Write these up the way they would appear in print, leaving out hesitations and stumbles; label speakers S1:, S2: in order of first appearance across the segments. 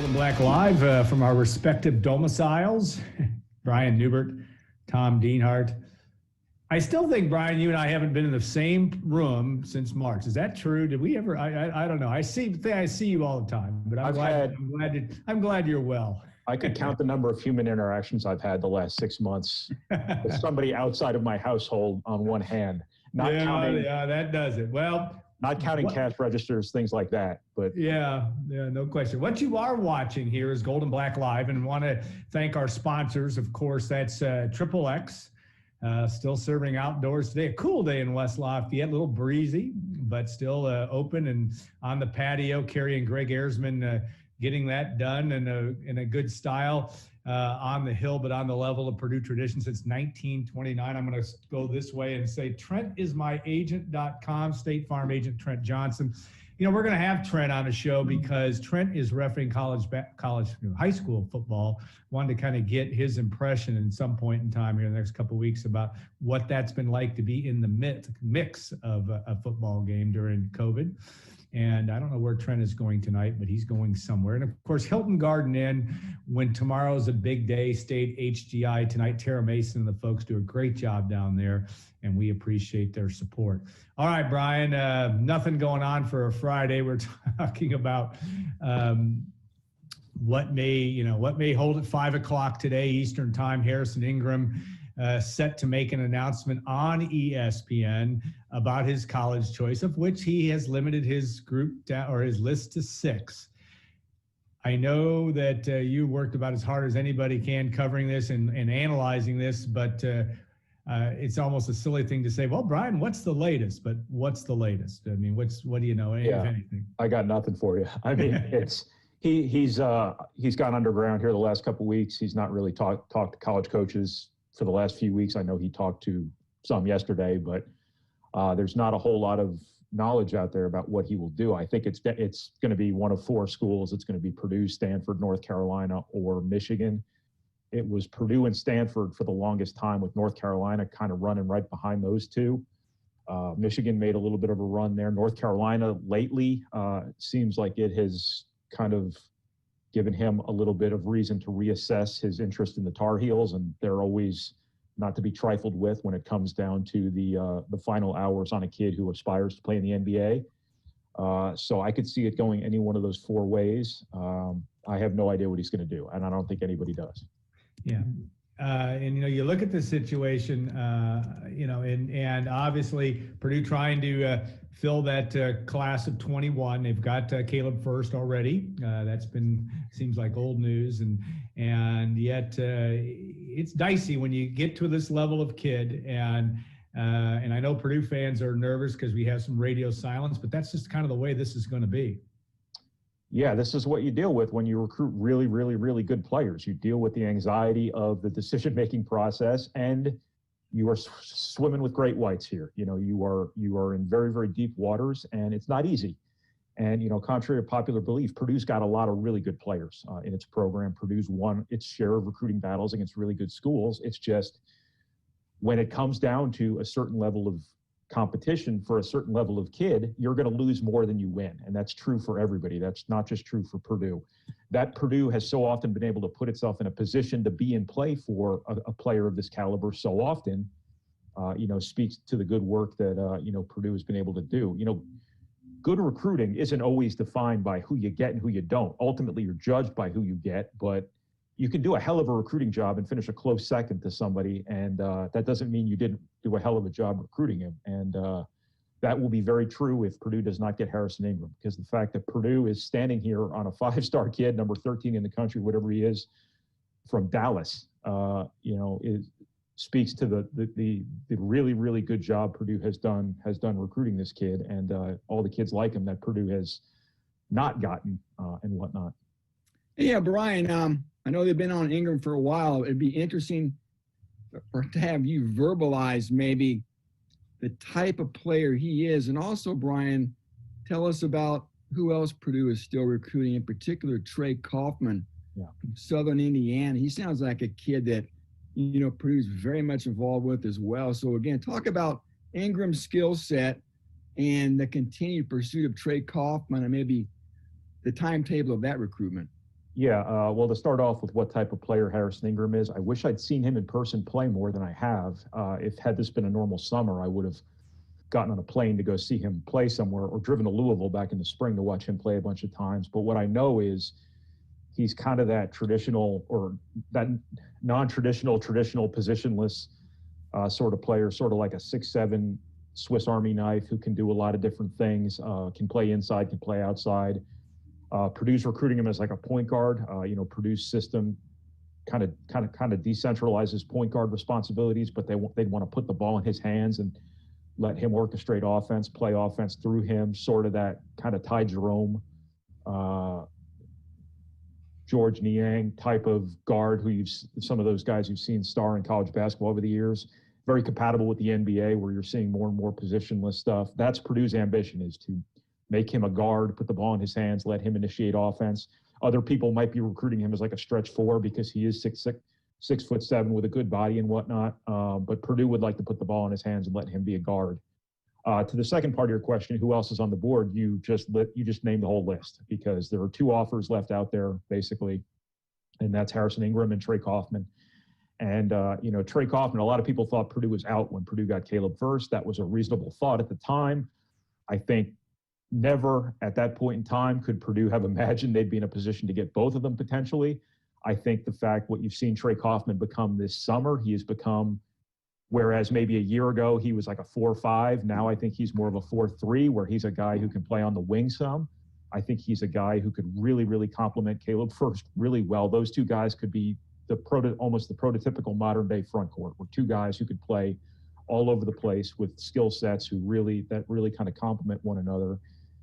S1: Gold and Black Live from our respective domiciles. Brian Neubert, Tom Dienhart. I still think, Brian, you and I haven't been in the same room since March. Is that true? Did we ever? I don't know. I see you all the time, but I'm glad you're well.
S2: I could count the number of human interactions I've had the last 6 months with somebody outside of my household on one hand.
S1: Yeah, that does it. Well,
S2: not counting cash registers, things like that. But
S1: yeah, no question. What you are watching here is Gold and Black Live, and want to thank our sponsors. Of course, that's Triple X, still serving outdoors today. A cool day in West Lafayette, a little breezy, but still open and on the patio. Kerry and Greg Ayresman getting that done in a good style on the hill, but on the level of Purdue tradition since 1929. I'm going to go this way and say TrentIsMyAgent.com, State Farm agent Trent Johnson. You know, we're going to have Trent on the show because Trent is refereeing high school football. Wanted to kind of get his impression at some point in time here in the next couple of weeks about what that's been like to be in the mix of a football game during COVID. And I don't know where Trent is going tonight, but he's going somewhere. And of course, Hilton Garden Inn, when tomorrow's a big day, State HGI tonight. Tara Mason and the folks do a great job down there, and we appreciate their support. All right, Brian, nothing going on for a Friday. We're talking about what may hold at 5 o'clock today, Eastern time. Harrison Ingram set to make an announcement on ESPN about his college choice, of which he has limited his group down, or his list, to 6. I know that you worked about as hard as anybody can covering this and analyzing this, but it's almost a silly thing to say, well, Brian, what's the latest? But what's the latest? I mean, what do you know, if anything?
S2: I got nothing for you. I mean, he's gone underground here the last couple of weeks. He's not really talked to college coaches for the last few weeks. I know he talked to some yesterday, but there's not a whole lot of knowledge out there about what he will do. I think it's going to be one of 4 schools. It's going to be Purdue, Stanford, North Carolina, or Michigan. It was Purdue and Stanford for the longest time, with North Carolina kind of running right behind those two. Michigan made a little bit of a run there. North Carolina lately seems like it has kind of given him a little bit of reason to reassess his interest in the Tar Heels, and they're always not to be trifled with when it comes down to the final hours on a kid who aspires to play in the NBA. So I could see it going any one of those 4 ways. I have no idea what he's going to do, and I don't think anybody does.
S1: Yeah. And, you look at the situation, and obviously Purdue trying to fill that class of 21. They've got Caleb First already. That's seems like old news. And yet it's dicey when you get to this level of kid. And I know Purdue fans are nervous because we have some radio silence, but that's just kind of the way this is going to be.
S2: Yeah, this is what you deal with when you recruit really, really, really good players. You deal with the anxiety of the decision-making process, and you are swimming with great whites here. You are in very, very deep waters, and it's not easy. And, contrary to popular belief, Purdue's got a lot of really good players in its program. Purdue's won its share of recruiting battles against really good schools. It's just when it comes down to a certain level of competition for a certain level of kid, you're going to lose more than you win. And that's true for everybody. That's not just true for Purdue. That Purdue has so often been able to put itself in a position to be in play for a player of this caliber so often, speaks to the good work that, Purdue has been able to do. Good recruiting isn't always defined by who you get and who you don't. Ultimately, you're judged by who you get, but you can do a hell of a recruiting job and finish a close second to somebody, and that doesn't mean you didn't do a hell of a job recruiting him. And that will be very true if Purdue does not get Harrison Ingram, because the fact that Purdue is standing here on a 5-star kid, number 13 in the country, whatever he is, from Dallas, speaks to the really, really good job Purdue has done recruiting this kid, and all the kids like him that Purdue has not gotten and whatnot.
S3: Yeah, Brian, I know they've been on Ingram for a while. It'd be interesting to have you verbalize maybe the type of player he is. And also, Brian, tell us about who else Purdue is still recruiting, in particular Trey Kaufman from Southern Indiana. He sounds like a kid that, Purdue's very much involved with as well. So, again, talk about Ingram's skill set and the continued pursuit of Trey Kaufman and maybe the timetable of that recruitment.
S2: Yeah, well, to start off with what type of player Harrison Ingram is, I wish I'd seen him in person play more than I have. If had this been a normal summer, I would have gotten on a plane to go see him play somewhere or driven to Louisville back in the spring to watch him play a bunch of times. But what I know is he's kind of that traditional or that non-traditional, traditional positionless sort of player, sort of like a 6'7" Swiss Army knife who can do a lot of different things, can play inside, can play outside. Purdue's recruiting him as like a point guard. Purdue's system kind of decentralizes point guard responsibilities, but they'd want to put the ball in his hands and let him orchestrate offense, play offense through him, sort of that kind of Ty Jerome, George Niang type of guard some of those guys you've seen star in college basketball over the years. Very compatible with the NBA where you're seeing more and more positionless stuff. That's Purdue's ambition, is to make him a guard, put the ball in his hands, let him initiate offense. Other people might be recruiting him as like a stretch four because he is 6'7" with a good body and whatnot. But Purdue would like to put the ball in his hands and let him be a guard. To the second part of your question, who else is on the board? You just named the whole list, because there are two offers left out there basically, and that's Harrison Ingram and Trey Kaufman. And Trey Kaufman, a lot of people thought Purdue was out when Purdue got Caleb Furst. That was a reasonable thought at the time. I think never at that point in time could Purdue have imagined they'd be in a position to get both of them potentially. I think the fact what you've seen Trey Kaufman become this summer, he has become, whereas maybe a year ago he was like a 4-5, now I think he's more of a 4-3, where he's a guy who can play on the wing some. I think he's a guy who could really, really complement Caleb Furst really well. Those two guys could be almost the prototypical modern day front court, where two guys who could play all over the place with skill sets that really kind of complement one another.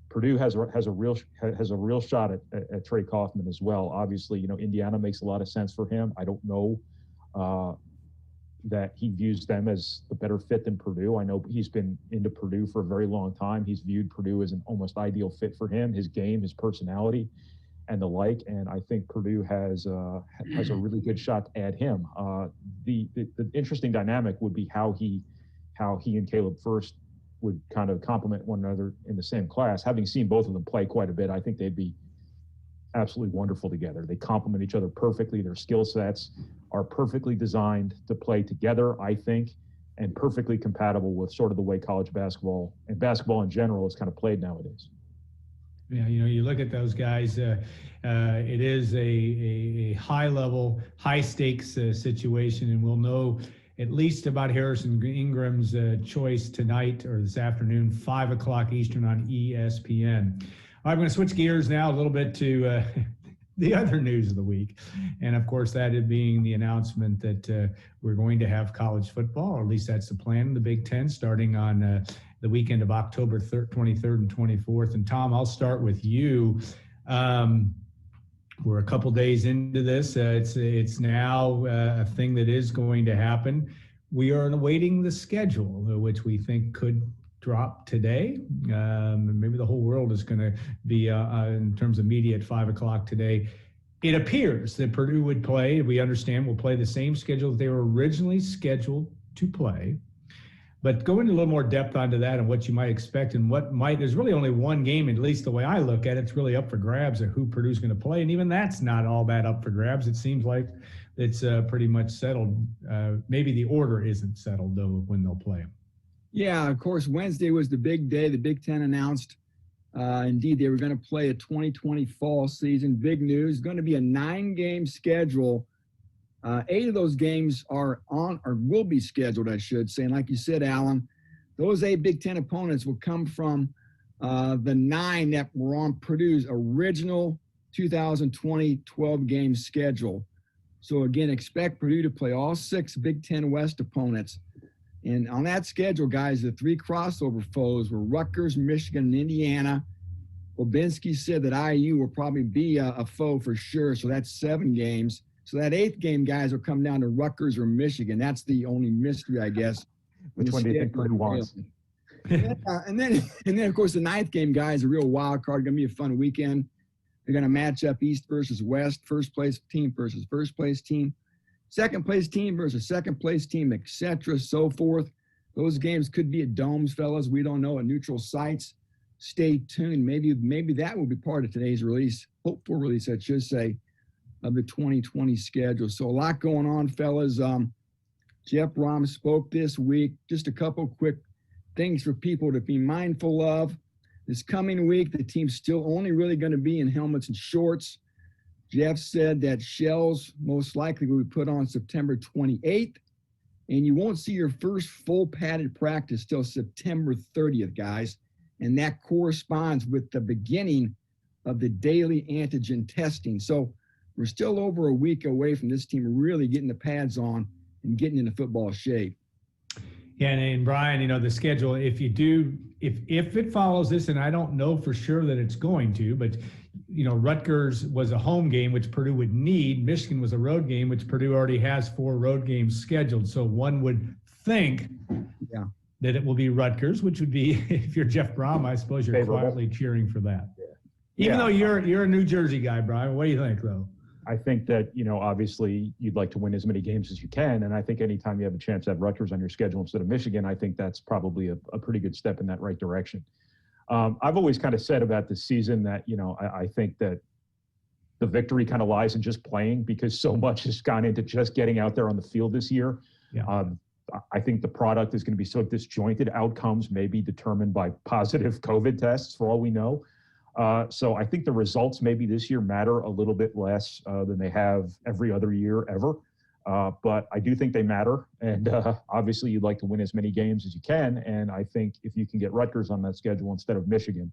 S2: Purdue has a real shot at Trey Kaufman as well. Obviously, Indiana makes a lot of sense for him. I don't know that he views them as the better fit than Purdue. I know he's been into Purdue for a very long time. He's viewed Purdue as an almost ideal fit for him, his game, his personality, and the like. And I think Purdue has a really good shot to add him. The interesting dynamic would be how he and Caleb Furst would kind of complement one another in the same class. Having seen both of them play quite a bit, I think they'd be absolutely wonderful together. They complement each other perfectly. Their skill sets are perfectly designed to play together, I think, and perfectly compatible with sort of the way college basketball and basketball in general is kind of played nowadays.
S1: Yeah, you look at those guys, it is a high level, high stakes situation, and we'll know at least about Harrison Ingram's choice tonight or this afternoon, 5 o'clock Eastern on ESPN. All right, I'm going to switch gears now a little bit to the other news of the week. And of course, that is being the announcement that we're going to have college football, or at least that's the plan in the Big Ten, starting on the weekend of October 23rd and 24th. And Tom, I'll start with you. We're a couple days into this. It's now a thing that is going to happen. We are awaiting the schedule, which we think could drop today. Maybe the whole world is going to be in terms of media at 5 o'clock today. It appears that Purdue would play, we understand, will play the same schedule that they were originally scheduled to play. But go into a little more depth onto that and what you might expect and there's really only one game, at least the way I look at it, it's really up for grabs of who Purdue's going to play. And even that's not all that up for grabs. It seems like it's pretty much settled. Maybe the order isn't settled, though, when they'll play.
S3: Yeah, of course, Wednesday was the big day. The Big Ten announced, indeed, they were going to play a 2020 fall season. Big news, going to be a 9-game schedule. 8 of those games are on or will be scheduled, I should say. And like you said, Alan, those 8 Big Ten opponents will come from the 9 that were on Purdue's original 2020 12-game schedule. So again, expect Purdue to play all 6 Big Ten West opponents. And on that schedule, guys, the 3 crossover foes were Rutgers, Michigan, and Indiana. Obinski said that IU will probably be a foe for sure. So that's 7 games. So that 8th game, guys, will come down to Rutgers or Michigan. That's the only mystery, I guess.
S2: Which one do you think Purdue wants?
S3: And then, of course, the 9th game, guys, a real wild card. Going to be a fun weekend. They're going to match up East versus West, first place team versus first place team, second place team versus second place team, etc., so forth. Those games could be at domes, fellas. We don't know, at neutral sites. Stay tuned. Maybe that will be part of today's release, hopeful release, I should say. of the 2020 schedule. So a lot going on, fellas. Jeff Brom spoke this week. Just a couple quick things for people to be mindful of. This coming week, the team's still only really going to be in helmets and shorts. Jeff said that shells most likely will be put on September 28th, and you won't see your first full padded practice till September 30th, guys. And that corresponds with the beginning of the daily antigen testing. So we're still over a week away from this team really getting the pads on and getting into football shape.
S1: Yeah, and Brian, you know, the schedule, if it follows this, and I don't know for sure that it's going to, but, you know, Rutgers was a home game, which Purdue would need. Michigan was a road game, which Purdue already has 4 road games scheduled. So one would think that it will be Rutgers, which would be, if you're Jeff Brom, I suppose you're quietly cheering for that. Even though you're a New Jersey guy, Brian, what do you think, though?
S2: I think that, you know, obviously you'd like to win as many games as you can. And I think anytime you have a chance to have Rutgers on your schedule instead of Michigan, I think that's probably a pretty good step in that right direction. I've always kind of said about this season that, you know, I think that the victory kind of lies in just playing, because so much has gone into just getting out there on the field this year.
S1: Yeah.
S2: I think the product is going to be so disjointed. Outcomes may be determined by positive COVID tests for all we know. So I think the results maybe this year matter a little bit less than they have every other year ever. But I do think they matter. And obviously you'd like to win as many games as you can. And I think if you can get Rutgers on that schedule instead of Michigan,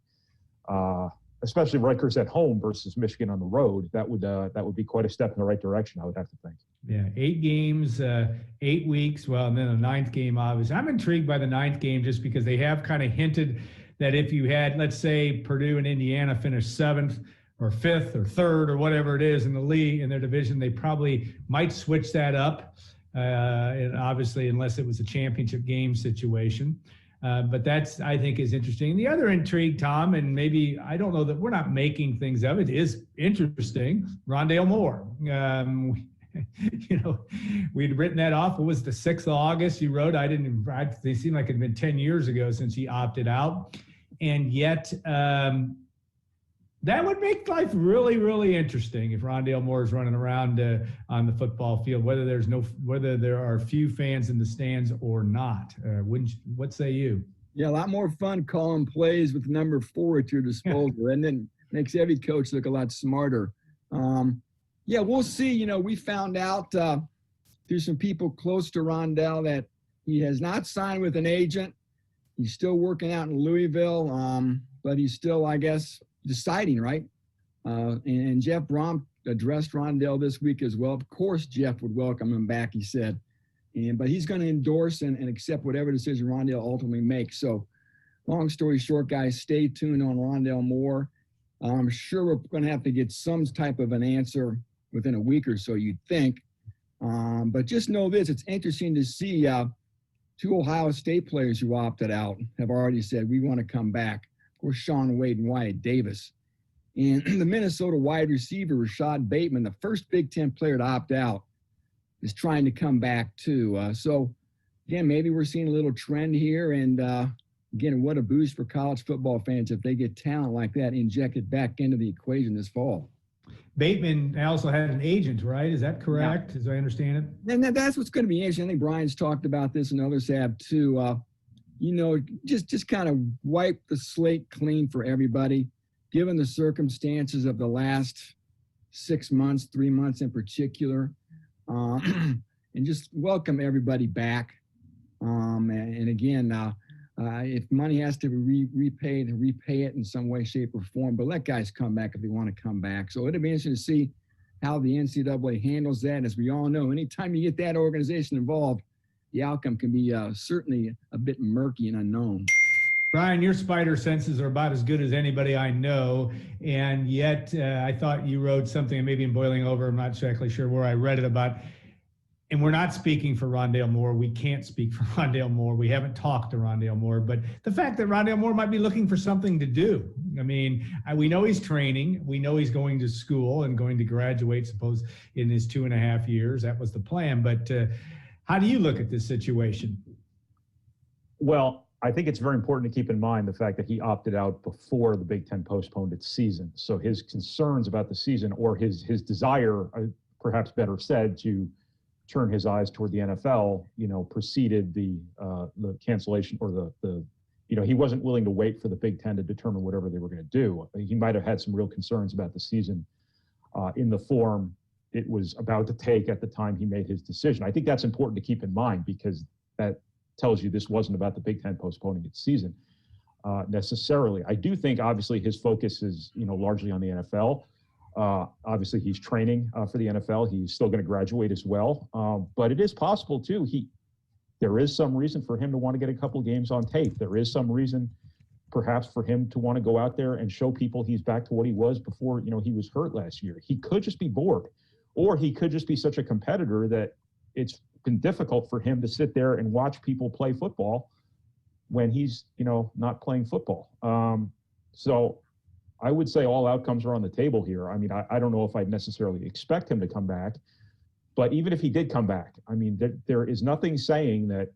S2: especially Rutgers at home versus Michigan on the road, that would be quite a step in the right direction, I would have to think.
S1: Yeah, 8 games, 8 weeks. Well, and then a 9th game, obviously. I'm intrigued by the 9th game just because they have kind of hinted that if you had, let's say, Purdue and Indiana finish 7th or 5th or 3rd or whatever it is in the league, in their division, they probably might switch that up, and obviously, unless it was a championship game situation. But that's, I think, is interesting. The other intrigue, Tom, and maybe, I don't know that we're not making things of it, is interesting, Rondale Moore. You know, we'd written that off. It was the 6th of August. You wrote, they seemed like it had been 10 years ago since he opted out. And yet that would make life really, really interesting if Rondale Moore is running around on the football field, whether there are few fans in the stands or not. What say you?
S3: Yeah, a lot more fun calling plays with number 4 at your disposal, and then makes every coach look a lot smarter. Yeah, we'll see. You know, we found out through some people close to Rondale that he has not signed with an agent. He's still working out in Louisville, but he's still, I guess, deciding, right? And Jeff Brom addressed Rondale this week as well. Of course, Jeff would welcome him back, he said. But he's going to endorse and accept whatever decision Rondale ultimately makes. So long story short, guys, stay tuned on Rondale Moore. I'm sure we're going to have to get some type of an answer within a week or so, you'd think. But just know this, it's interesting to see 2 Ohio State players who opted out have already said, we want to come back. Of course, Shaun Wade and Wyatt Davis. And the Minnesota wide receiver, Rashad Bateman, the first Big Ten player to opt out, is trying to come back too. So, again, maybe we're seeing a little trend here. And, again, what a boost for college football fans if they get talent like that injected back into the equation this fall.
S1: Bateman also had an agent, right? Is that correct, as I understand it?
S3: And that's what's going to be interesting. I think Brian's talked about this and others have too. You know, just kind of wipe the slate clean for everybody, given the circumstances of the last 6 months, 3 months in particular, and just welcome everybody back. And again, if money has to be repaid, repay it in some way, shape, or form. But let guys come back if they want to come back. So it'll be interesting to see how the NCAA handles that. And as we all know, anytime you get that organization involved, the outcome can be certainly a bit murky and unknown.
S1: Brian, your spider senses are about as good as anybody I know. And yet I thought you wrote something, maybe in Boiling Over, I'm not exactly sure where I read it about. And we're not speaking for Rondale Moore. We can't speak for Rondale Moore. We haven't talked to Rondale Moore. But the fact that Rondale Moore might be looking for something to do. I mean, we know he's training. We know he's going to school and going to graduate, suppose, in his 2.5 years. That was the plan. But how do you look at this situation?
S2: Well, I think it's very important to keep in mind the fact that he opted out before the Big Ten postponed its season. So his concerns about the season, or his desire, perhaps better said, to turn his eyes toward the NFL, preceded the cancellation, or the he wasn't willing to wait for the Big Ten to determine whatever they were going to do. He might have had some real concerns about the season in the form it was about to take at the time he made his decision. I think that's important to keep in mind, because that tells you this wasn't about the Big Ten postponing its season necessarily. I do think, obviously, his focus is, largely on the NFL. Obviously, he's training for the NFL. He's still going to graduate as well. But it is possible, too. There is some reason for him to want to get a couple games on tape. There is some reason, perhaps, for him to want to go out there and show people he's back to what he was before, he was hurt last year. He could just be bored, or he could just be such a competitor that it's been difficult for him to sit there and watch people play football when he's, not playing football. So I would say all outcomes are on the table here. I mean, I don't know if I'd necessarily expect him to come back, but even if he did come back, I mean, there is nothing saying that,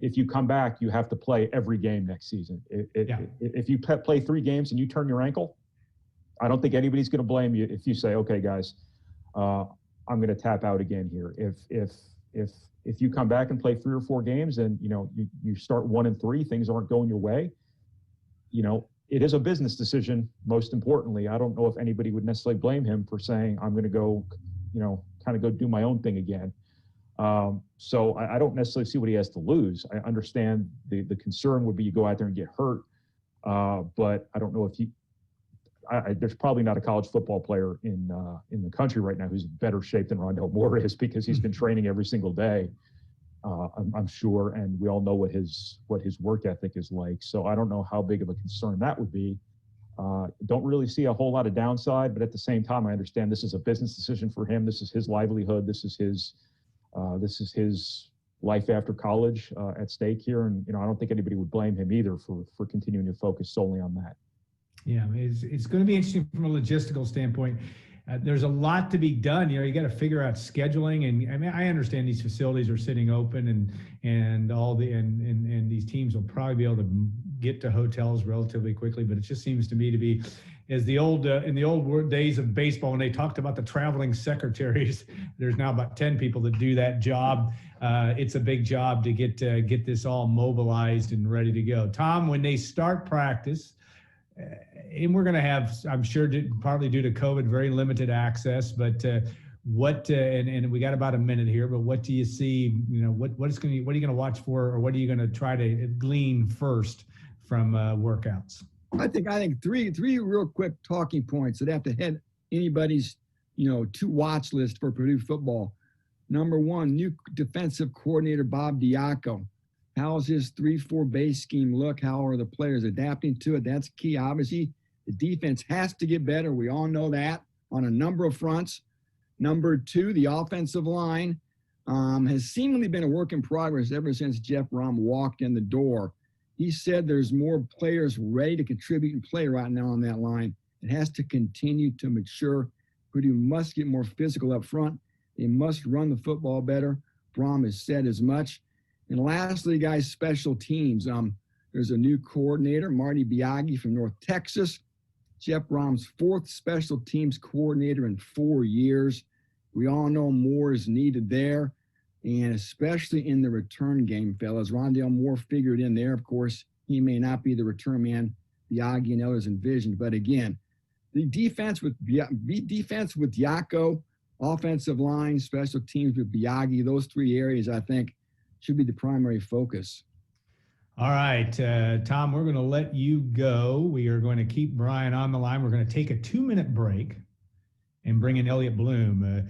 S2: if you come back, you have to play every game next season. If you play 3 games and you turn your ankle, I don't think anybody's going to blame you if you say, okay, guys, I'm going to tap out again here. If you come back and play 3 or 4 games and, you start 1-3, things aren't going your way, it is a business decision, most importantly. I don't know if anybody would necessarily blame him for saying, I'm going to go, kind of go do my own thing again. So I don't necessarily see what he has to lose. I understand the concern would be you go out there and get hurt. But I don't know if there's probably not a college football player in the country right now who's in better shape than Rondale Moore is, because he's been training every single day. I'm sure, and we all know what his work ethic is like. So I don't know how big of a concern that would be. Don't really see a whole lot of downside, but at the same time, I understand this is a business decision for him. This is his livelihood. This is his life after college at stake here, and I don't think anybody would blame him either for continuing to focus solely on that.
S1: Yeah, it's going to be interesting from a logistical standpoint. There's a lot to be done. You got to figure out scheduling, and I mean, I understand these facilities are sitting open, and these teams will probably be able to get to hotels relatively quickly. But it just seems to me to be, as the old in the old days of baseball, when they talked about the traveling secretaries, there's now about 10 people that do that job. It's a big job to get this all mobilized and ready to go. Tom, when they start practice, and we're going to have, I'm sure, partly due to COVID, very limited access. But and we got about a minute here. But what do you see? What are you going to watch for, or what are you going to try to glean first from workouts?
S3: I think three real quick talking points that have to hit anybody's to watch list for Purdue football. Number 1, new defensive coordinator Bob Diaco. How's his 3-4 base scheme look? How are the players adapting to it? That's key. Obviously, the defense has to get better. We all know that on a number of fronts. Number 2, the offensive line has seemingly been a work in progress ever since Jeff Rom walked in the door. He said there's more players ready to contribute and play right now on that line. It has to continue to mature. Purdue must get more physical up front. They must run the football better. Brom has said as much. And lastly, guys, special teams. There's a new coordinator, Marty Biaggi from North Texas. Jeff Rom's 4th special teams coordinator in 4 years. We all know more is needed there, and especially in the return game, fellas. Rondale Moore figured in there. Of course, he may not be the return man Biaggi and others envisioned. But again, the defense with Diaco, offensive line, special teams with Biaggi, those 3 areas, I think, should be the primary focus.
S1: All right, Tom, we're going to let you go. We are going to keep Brian on the line. We're going to take a 2-minute break and bring in Elliot Bloom,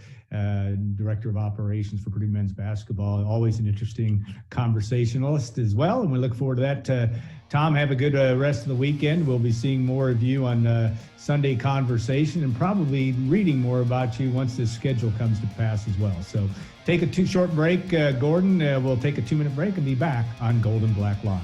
S1: Director of Operations for Purdue men's basketball. Always an interesting conversationalist as well, and we look forward to that. Tom, have a good rest of the weekend. We'll be seeing more of you on Sunday Conversation, and probably reading more about you once this schedule comes to pass as well. So take a short break, Gordon. We'll take a 2-minute break and be back on Gold and Black Live.